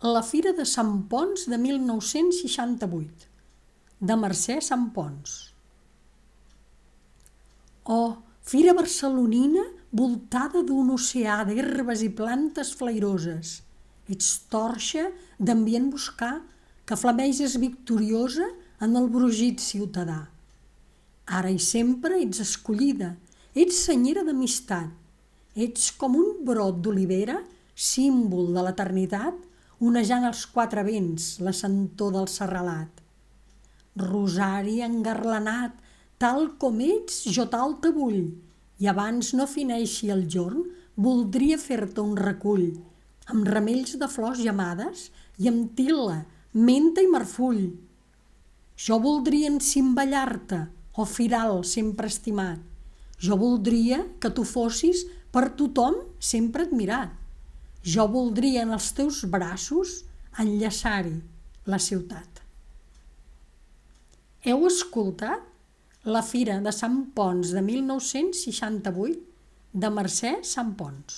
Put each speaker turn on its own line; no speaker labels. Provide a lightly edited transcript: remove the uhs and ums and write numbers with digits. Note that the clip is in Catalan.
La Fira de Sant Ponç de 1968, de Mercè Santponç. Oh, fira barcelonina voltada d'un oceà d'herbes i plantes flairoses. Ets torxa d'ambient boscà que flameges victoriosa en el brogit ciutadà. Ara i sempre ets escollida, ets senyera d'amistat, ets com un brot d'olivera, símbol de l'eternitat, onejant els quatre vents la sentor del serralat. Rosari engarlanat, tal com ets jo tal te vull, i abans no fineixi el jorn voldria fer-te un recull, amb ramells de flors gemades i amb til·la, menta i marfull. Jo voldria encimballar-te, oh firal sempre estimat. Jo voldria que tu fossis per tothom sempre admirat. Jo voldria en els teus braços enllaçar-hi la ciutat. Heu escoltat La Fira de Sant Ponç de 1968 de Mercè Santponç.